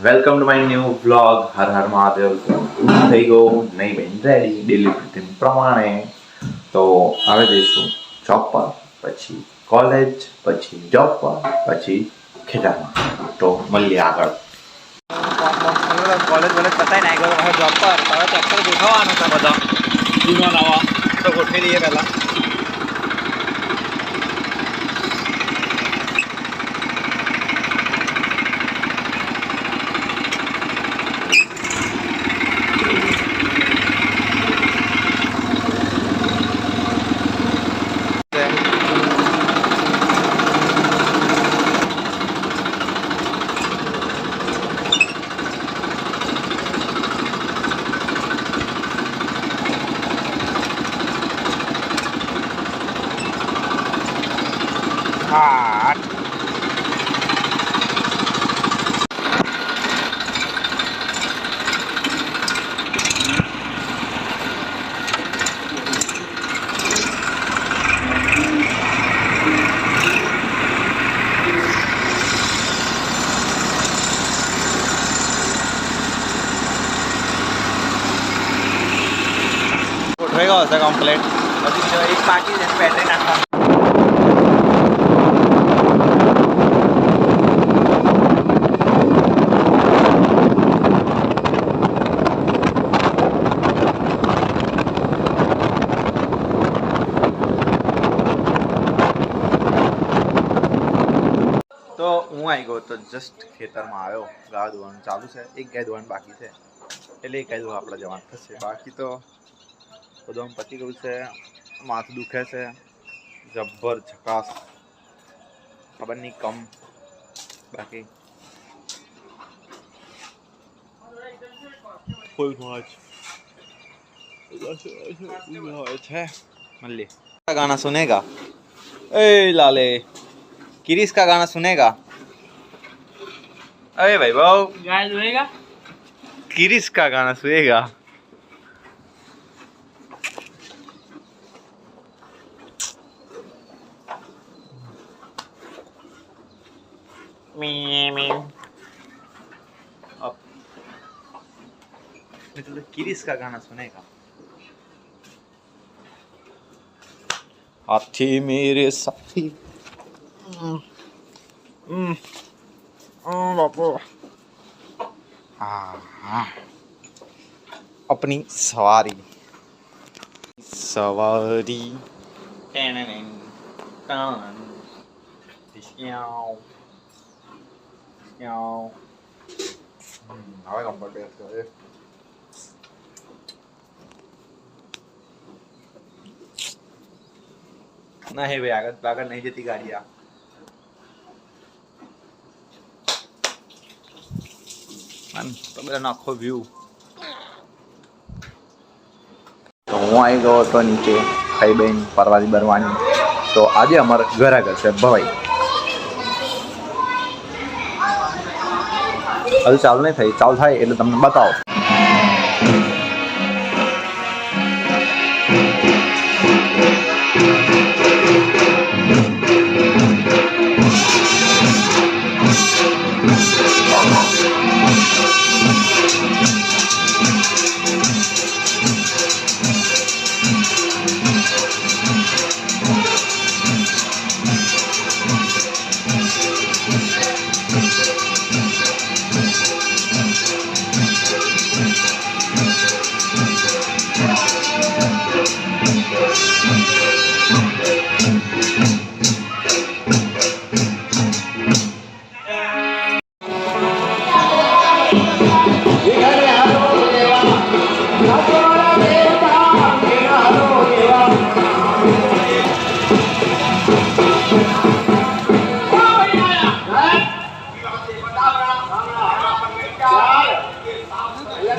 Welcome to my new vlog. Har Har Mahadev. થઈ ગયો નહીં બેન રેડી ડેલી રૂટીન પ્રમાણે. તો હવે જઈશું જોબ પર, પછી કોલેજ, પછી જોબ પર, પછી ખેતરમાં. તો મળીએ આગળ. કોલેજ વોલેજ પતાવી નાખી ગયો હવે જોબ પર. હવે ટ્રેક્ટર ગોઠવવાનું છે બધા જૂનો નવા તો ગોઠવી દઈએ પહેલાં. હા ગોઠવાઈ ગયો હશે કમ્પ્લેટ. પછી જો એક બાકી છે બેટરી નાખવાનું. તો હું આવી ગયો તો જસ્ટ ખેતરમાં આવ્યો. ગાય ધોવાનું ચાલુ છે, એક ગાય ધોવાનું બાકી છે એટલે એક ગાય ધોવા આપણે જવાનું થશે. બાકી તો બધું પતી ગયું છે. માથું દુખે છે જબ્બર ઝકાસ, ખબર નહીં કમ. બાકી ફૂલ મોજ છે. मल्ली का गाना सुनेगा? ए लाले किरीस का गाना सुनेगा? अरे भाई भाव गाना सुनेगा? किरीस का गाना सुनेगा? अब तो किरीस का गाना सुनेगा. हाथी मेरे साथी बापू. हाँ अपनी सवारी सवारी હવે કમ્ફર્ટ કરે. नहीं भाई આગળ नहीं जती गाड़ी आ. તો બધા આખો વ્યૂ. તો હું આવી ગયો હતો નીચે ભાઈ બહેન પરવારી બરવાની. તો આજે અમારે ઘર આગળ છે ભવાઈ. હજુ ચાલુ નહીં થઈ, ચાલુ થાય એટલે તમને બતાવો.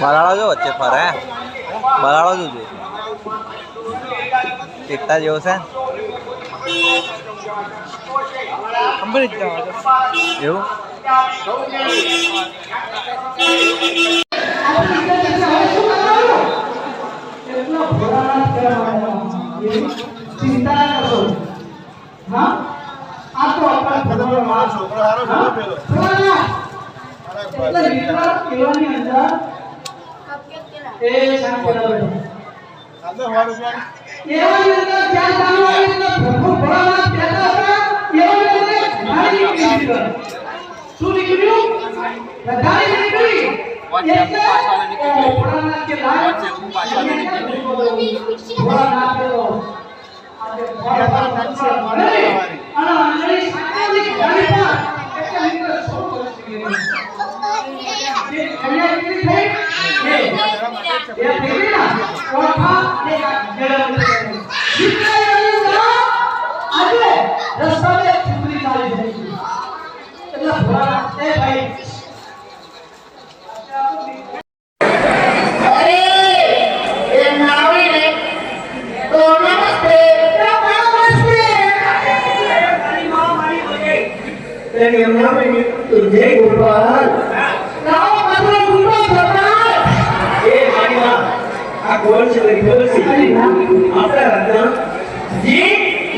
બરાડો જો વચ્ચે ફરે. બરાડો જોજે ટીકતા જેવો છે એવું. ચિંતા ના કરો. હા આ તો આપણા છોકરો હારો પેલો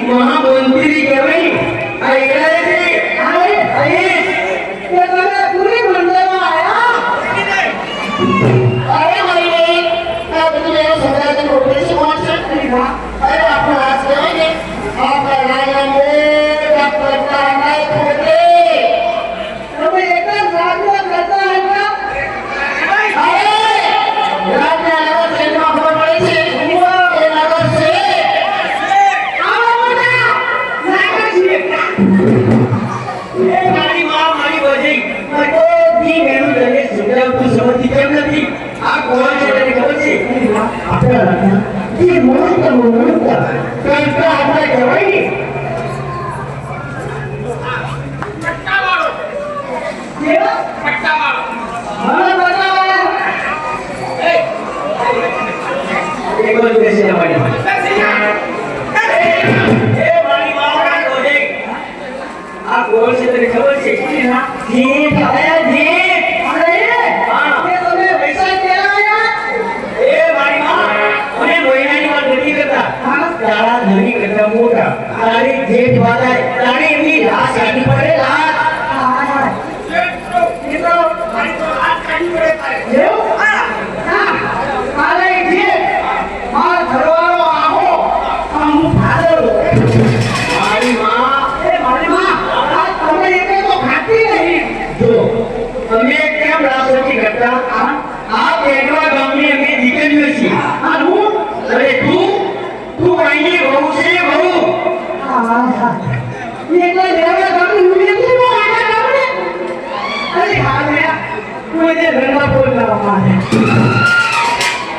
महामंत्री कहेवाई पूरी मंडळ आया अरे भाई तुम्ही सगळ्याची नोकरीची माणसं अरे आपण आज करेंगे आप लगाएंगे डॉक्टर का नहीं खोटे तो एक जागरूक करता है क्या अरे रात में नगर से माफर पड़े से ये नगर से आओ बेटा नगर से ए मारी मां मारी बजे मैं तो दी मेनू लगे सुबह तू समझती केम નથી આ કોણ છે તને ખબર છે આપણે રાખના ये मोर का करता આપણે કહેવાય ને પટ્ટાવાળો હા પટ્ટાવાળો એ એક જ બેસી જવાની એ મારી માવડા ગોજે આ કોણ છે તને ખબર છે જીત આયા જીત અરે હા તમે પૈસા ક્યાં આયા એ મારી માં મને મહિનાની વાત નથી કરતા તારા ધણી કરતા મોટા તારી જેઠ વાળા તારી એમની લાશ કાઢી પડે લાશ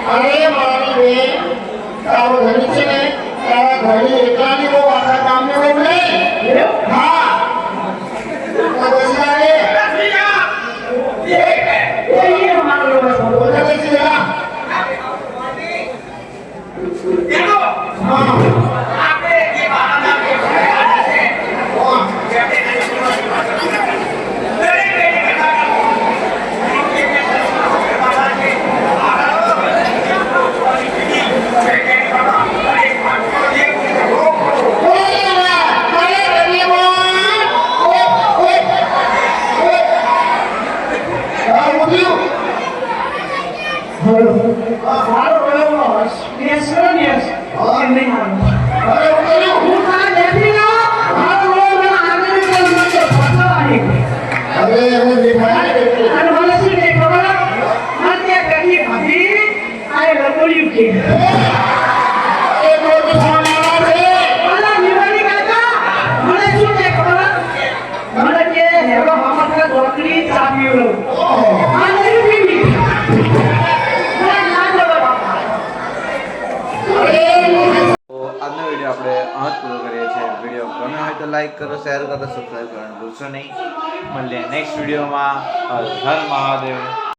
अरे मारी बे तारो धनी छे ने तारा घरी एकलानी को आखा काम ने वो नहीं हां तो बसला रे ये हमारा लोग बोल रहे थे ना देखो हां आपने ये बात ना के से हां લાઈક કરો, શેર કરો, સબસ્ક્રાઇબ કરવાનું ભૂલશો નહીં. મળીએ નેક્સ્ટ વિડીયોમાં. હર હર મહાદેવ.